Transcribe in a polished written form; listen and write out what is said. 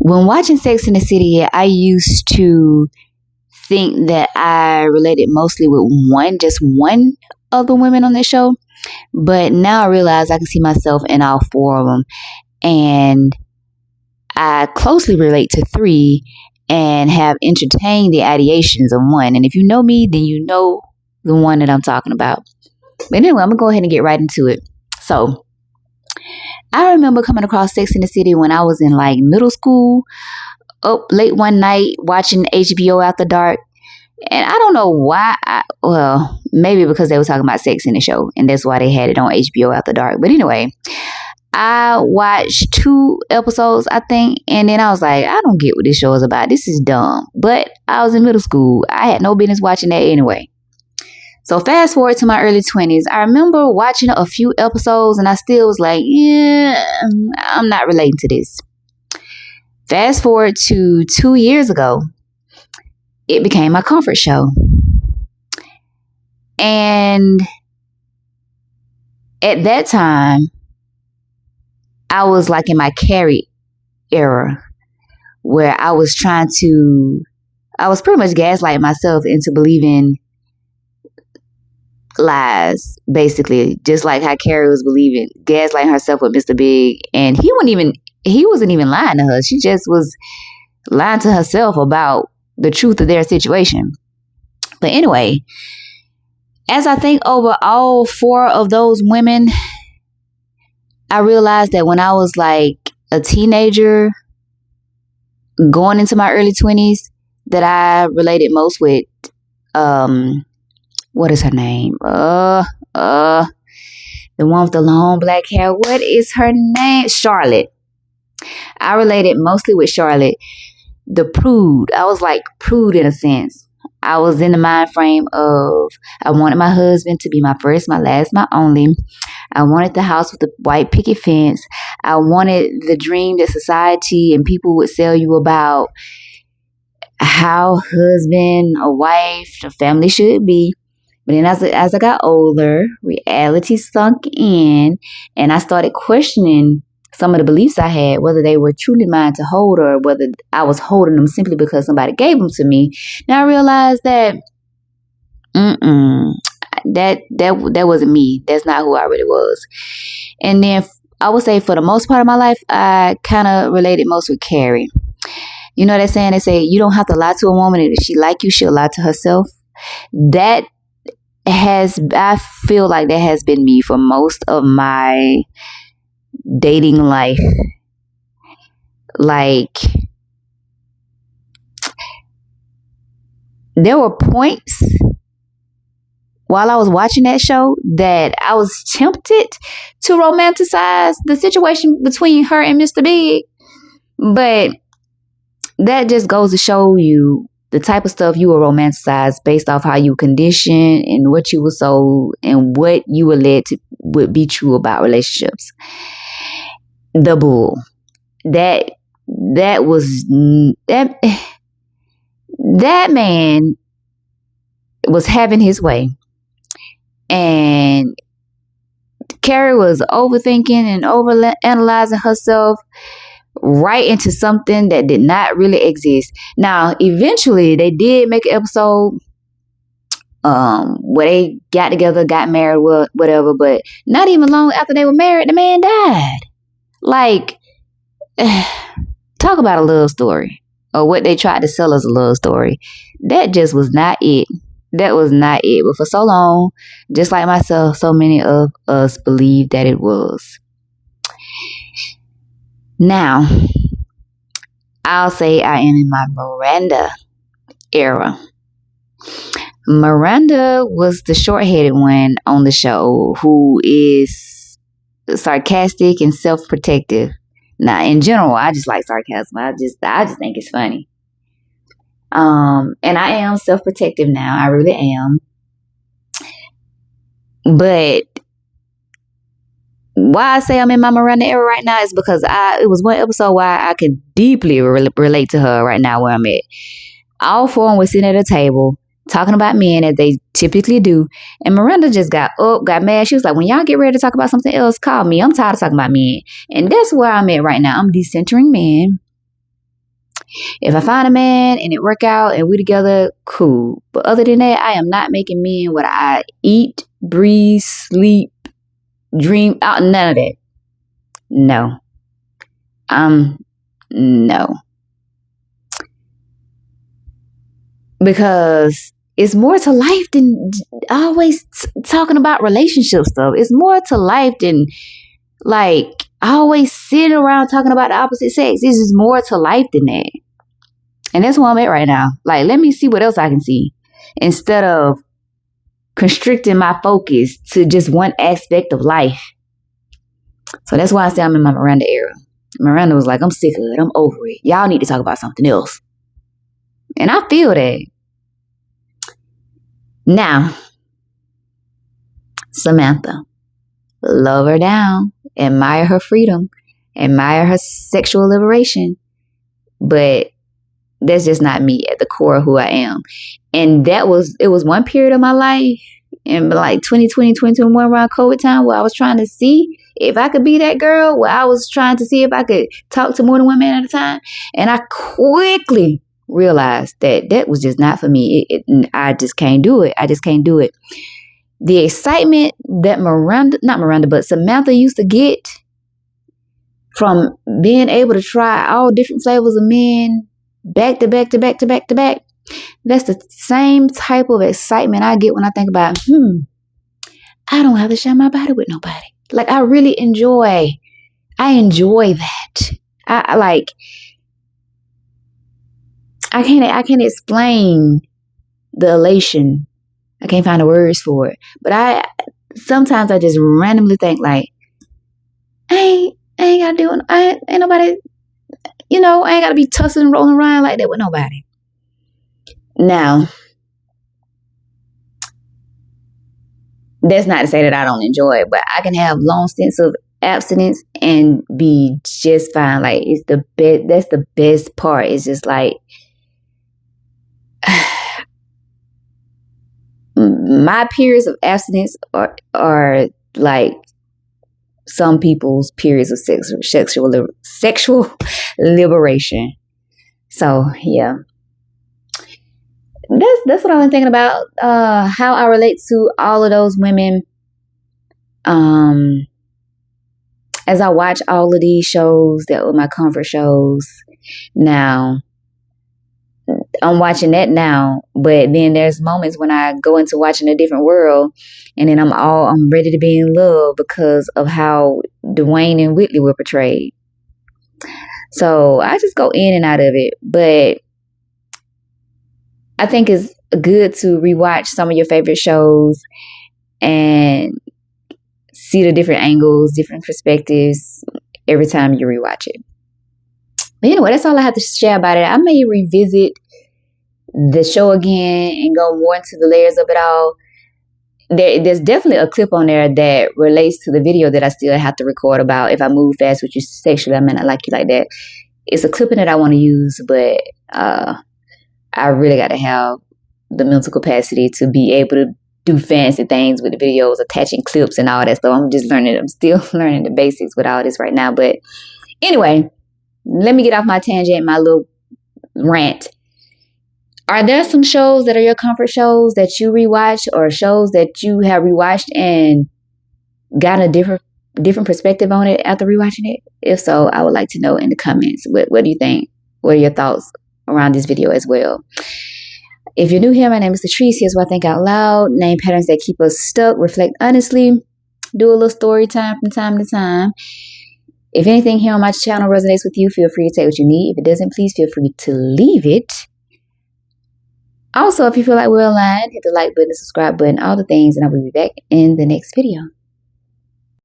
When watching Sex in the City, I used to think that I related mostly with just one of the women on the show. But now I realize I can see myself in all four of them. And I closely relate to three and have entertained the ideations of one. And if you know me, then you know the one that I'm talking about. But anyway, I'm going to go ahead and get right into it. So, I remember coming across Sex in the City when I was in like middle school, up late one night watching HBO after dark. And I don't know why. Well, maybe because they were talking about sex in the show, and that's why they had it on HBO after dark. But anyway, I watched 2 episodes, I think, and then I was like, I don't get what this show is about. This is dumb. But I was in middle school. I had no business watching that anyway. So fast forward to my early 20s. I remember watching a few episodes and I still was like, yeah, I'm not relating to this. Fast forward to 2 years ago, it became my comfort show. And at that time, I was like in my Carrie era, where I was pretty much gaslighting myself into believing lies, basically, just like how Carrie was gaslighting herself with Mr. Big, and he wasn't even lying to her. She just was lying to herself about the truth of their situation. But anyway, as I think over all 4 of those women, I realized that when I was like a teenager, going into my early 20s, that I related most with what is her name? The one with the long black hair. What is her name? Charlotte. I related mostly with Charlotte, the prude. I was like prude in a sense. I was in the mind frame of I wanted my husband to be my first, my last, my only. I wanted the house with the white picket fence. I wanted the dream that society and people would sell you about how husband or wife, a family should be. But then as I got older, reality sunk in, and I started questioning some of the beliefs I had, whether they were truly mine to hold or whether I was holding them simply because somebody gave them to me. Now I realized that that wasn't me. That's not who I really was. And then I would say for the most part of my life, I kind of related most with Carrie. You know that saying? They say you don't have to lie to a woman, and if she like you, she'll lie to herself. I feel like that has been me for most of my dating life. Like, there were points while I was watching that show that I was tempted to romanticize the situation between her and Mr. Big. But that just goes to show you the type of stuff you will romanticize based off how you conditioned and what you were sold and what you were led to would be true about relationships. The bull. That man was having his way. And Carrie was overthinking and overanalyzing herself right into something that did not really exist. Now, eventually, they did make an episode where they got together, got married, whatever. But not even long after they were married, the man died. Like, talk about a love story, or what they tried to sell as a love story. That just was not it. That was not it. But for so long, just like myself, so many of us believed that it was. Now, I'll say I am in my Miranda era. Miranda was the short-headed one on the show who is sarcastic and self-protective. Now, in general, I just like sarcasm. I just think it's funny. And I am self-protective now. I really am. But why I say I'm in my Miranda era right now is because it was one episode where I could deeply relate to her right now where I'm at. All 4 of them were sitting at a table talking about men as they typically do. And Miranda just got mad. She was like, when y'all get ready to talk about something else, call me. I'm tired of talking about men. And that's where I'm at right now. I'm decentering men. If I find a man and it work out and we together, cool. But other than that, I am not making men what I eat, breathe, sleep, dream out. None of that. No. No. Because it's more to life than always talking about relationship stuff. It's more to life than like always sitting around talking about the opposite sex. It's just more to life than that. And that's where I'm at right now. Like, let me see what else I can see instead of constricting my focus to just one aspect of life. So that's why I say I'm in my Miranda era. Miranda was like, I'm sick of it. I'm over it. Y'all need to talk about something else. And I feel that. Now, Samantha, love her down, admire her freedom, admire her sexual liberation, but that's just not me at the core of who I am. And it was one period of my life in like 2020, 2021 around COVID time where I was trying to see if I could be that girl, where I was trying to see if I could talk to more than one man at a time. And I quickly realized that was just not for me. I just can't do it. I just can't do it. The excitement that Samantha used to get from being able to try all different flavors of men back to back to back to back to back. That's the same type of excitement I get when I think about, I don't have to share my body with nobody. Like, I really enjoy that. I can't explain the elation. I can't find the words for it. But sometimes I just randomly think like, I ain't gotta do it. Ain't nobody, I ain't gotta be tussling and rolling around like that with nobody. Now, that's not to say that I don't enjoy it, but I can have long stints of abstinence and be just fine. Like, it's the best. That's the best part. It's just like, my periods of abstinence are like some people's periods of sexual liberation. So yeah, that's what I've been thinking about. How I relate to all of those women. As I watch all of these shows that were my comfort shows. Now, I'm watching that now, but then there's moments when I go into watching a different world, and then I'm ready to be in love because of how Dwayne and Whitley were portrayed. So I just go in and out of it, but I think it's good to rewatch some of your favorite shows and see the different angles, different perspectives every time you rewatch it. But anyway, that's all I have to share about it. I may revisit the show again and go more into the layers of it all. There's definitely a clip on there that relates to the video that I still have to record about if I move fast with you sexually, I may not like you like that. It's a clipping that I want to use, but I really got to have the mental capacity to be able to do fancy things with the videos, attaching clips and all that stuff. I'm still learning the basics with all this right now. But anyway, let me get off my tangent, my little rant. Are there some shows that are your comfort shows that you rewatch, or shows that you have rewatched and got a different perspective on it after rewatching it? If so, I would like to know in the comments. What do you think? What are your thoughts around this video as well? If you're new here, my name is Latrice. Here's what I think out loud. Name patterns that keep us stuck. Reflect honestly. Do a little story time from time to time. If anything here on my channel resonates with you, feel free to take what you need. If it doesn't, please feel free to leave it. Also, if you feel like we're aligned, hit the like button, the subscribe button, all the things, and I will be back in the next video.